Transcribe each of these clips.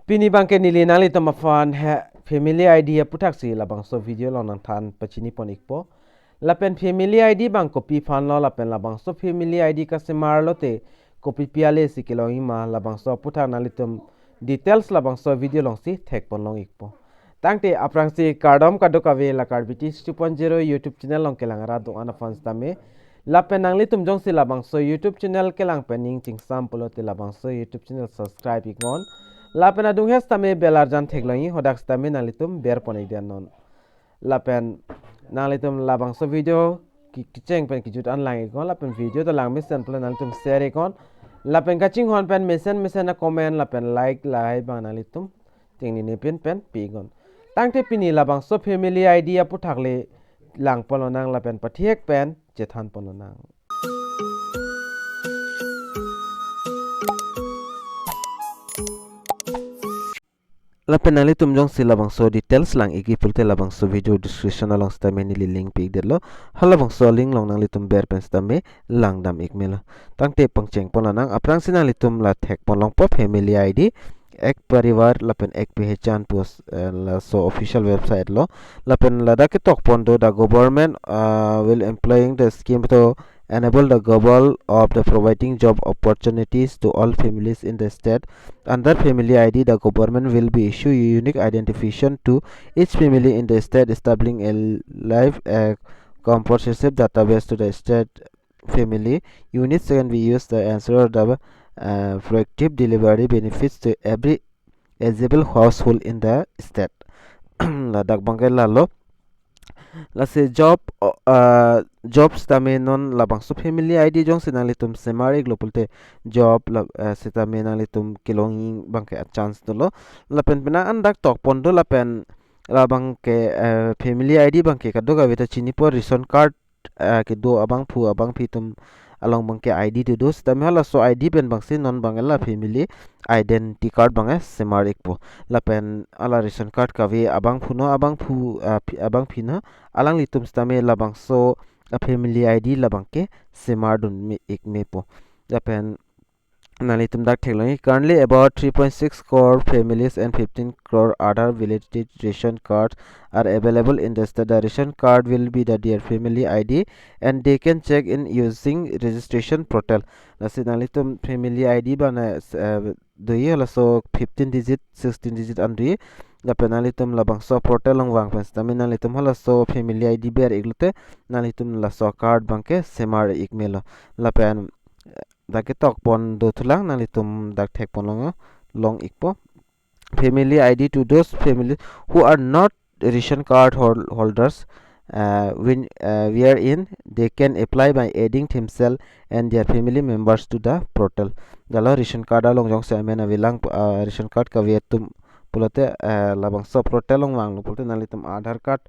Pini bangke nili nali to mafan ha family ID puthak si labangso video lo nang than pachini pon ikpo lapen family ID bang kopi fan lo lapen labangso family ID ka semar lo te kopi piale si kilong ma labangso puthak nali tum details labangso video long si thek pon long ikpo tangte aprang si kardom kadokave la karbiti 2.0 YouTube channel long kelangara do ana fans tame lapen nangli tum jong si labangso YouTube channel kelang pening tingsam polote labangso YouTube channel subscribe ikon Lapen adung hes tame belarjan theklangi hodak tame nalitum ber ponai non lapen nalitum labangso video kicheng pen kijut online ikon lapen video to lang misen plan nalitum share ikon lapen kaching hon pen mesen na comment lapen like bang nalitum tingni ne pen pigon tangte pini labangso family idea puthakle lang polonang lapen pathiek pen jethan polonang Lapen nali tum jong si labangso details lang igi pulte labangso video description along stame ni link pig derlo halabangso link long nang litum ber pen stame lang dam ikmelo tangte pangcheng ponanang aprang sinang litum la thek ponlong po family id ek parivar lapen ek pehchan pos la so official website lo lapen lada ke tok pondo the government will employing the scheme to enable the goal of the providing job opportunities to all families in the state. Under family ID, the government will be issue a unique identification to each family in the state, establishing a live comprehensive database to the state family units can be used to ensure the proactive delivery benefits to every eligible household in the state. Ladak bangkai lalo lase jobs tame non labangso family ID jong sinalitum semari glopulte job sitame nalitum kilonging bangke chance dolo lapen pena andak tok pondo lapen labangke family ID bangke kadoga veta chinipo ration card ke do abang pitum along bangke ID to do sitame hala so ID pen bangsi non bangela family identity card bange semar ikpo lapen ala ration card kavi abang phino alang litum stame labangso a family ID labangke semar dun ikmepo lapen nalitum dak theklangi currently about 3.6 crore families and 15 crore other validated ration cards are available in the state. The ration card will be the dear family ID and they can check in using registration portal. Lasi nalitum family ID bana doi so 15 digit 16 digit andri lapen nalitum labangso portal long wang pens tamin nalitum hala so family ID ber iglute nalitum la so card banke semar ikmelo lapen dake tok pon do thulang nalitum dak thek pon long ikpo family ID to those families who are not ration card holders when we are in they can apply by adding themselves and their family members to the portal dalo ration card along jong sa mena vilang ration card ka vietum pulote labangso portal long wang pulote nalitum aadhar card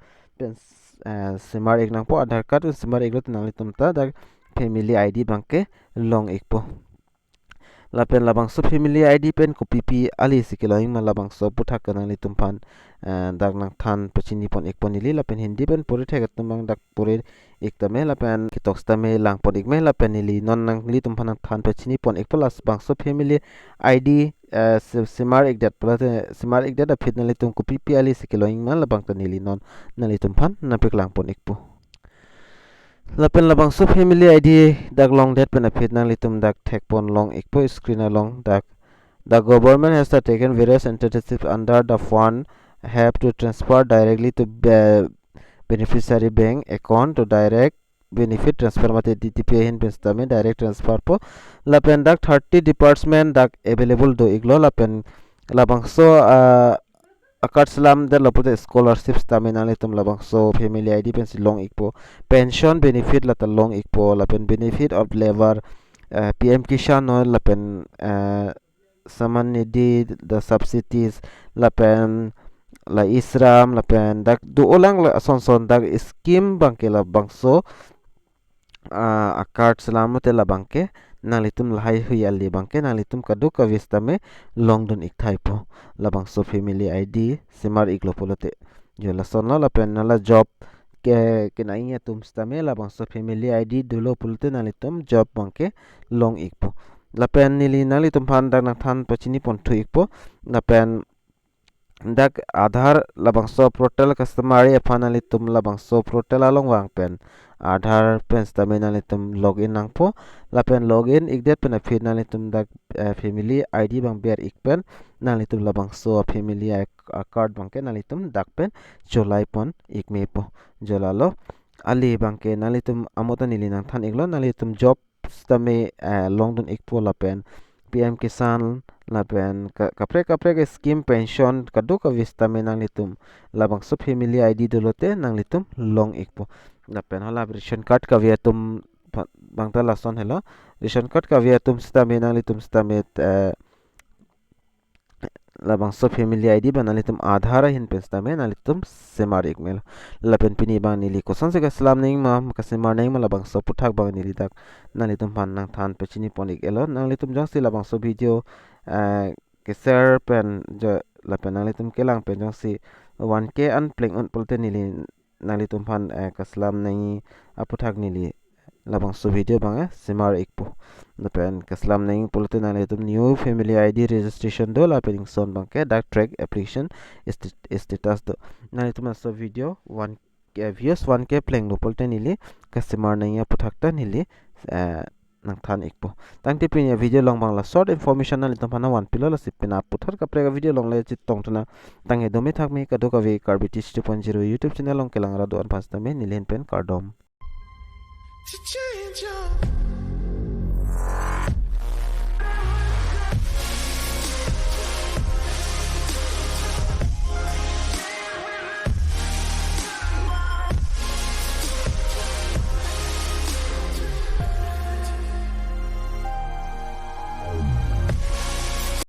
semar ek nang po aadhar card semar ek lot nalitum ta dak family ID bangke long ikpo lapen labangso family ID pen kopi pi ali sikiloing ma labangso puthak kanang litum pan dak nang than pachini pon ikpon nili lapen hindi pen puri thegat tumang dak puri iktame lapen kitok stame lang pon ikme lapen nili non nang litum pan than pachini pon ikpolas bangso family ID simar ikdat plate simar ikdat apit nalitum kopi pi ali sikiloing ma labang nili non nalitum pan napik lang pon ikpo lapen labangso family ID dak long dat pen apit nang litum dak thek pon long ikpo screen along dak the government has taken various initiatives under the fund have to transfer directly to beneficiary bank account to direct benefit transfer mate DTP hin penstame direct transfer po lapen dak 30 department dak available do iglo lapen labangso akar salam der lopote scholarships taminali tum labangso family ID pensi long ikpo pension benefit lata long ikpo lapen benefit of labor PM Kishan no lapen saman nidhi the subsidies lapen la isram lapen dak du ulang la son dak scheme bangke labangso akar salam te labangke nalitum lahai huyali bangke nalitum kadu kavistame longdon iktaipo labangso family ID simar iglopolote jola sonno lapen nala job ke nainya tum stame labangso family ID dulo pulte nalitum job bangke long ikpo lapen nili nali tumpan dak nak than pachini pontu ikpo lapen dak Aadhaar labangso portal customary aphanali tum labangso portal along wang pen Aadhaar pen staminali tum login nangpo lapen login ikdet pen aphin nali tum dak family ID bang ber ikpen nali tum labangso family card bangke nali tum dak pen jolai pon ikmepo jolalo ali bangke nali tum amota nili nang than iklo nali tum job stame longdon ikpo lapen PM Kisan lapen kapre ke scheme pension kaduk ka vista me nang litum labang so family ID dolote nang litum long ikpo lapen hala ration card ka viatum bangta lason hello ration card ka viatum stame nang litum stame labang so family ID ba nang litum Aadhaar hin pen stame nang litum semar ikmel lapen pini bang nili kosan se ka salam ning ma kasemar ning ma labang so puthak bang nili dak nang litum pan nang than pechini ponik elo nang litum jang si labang so video ke share pen jo lapen nang litum kelang pen jang si 1K an pleng on polte nili nang litum pan kaslam nang aputhak nili labang so video bang semar ikpo lapen kaslam nang polte nang litum new family ID registration do lapen son bang ke dak track application status do nang litum so video 1K views 1K pleng do polte nili kasemar nang aputhak ta nili nang than ikpo tang ti pin video long bang la short information na litam phana wan pilo la sipina puthar ka prega video long la chit tong tuna tang he domi thak me ka do ka ve carbitis 2.0 youtube channel long kelang ra do an pasta me nilen pen kardom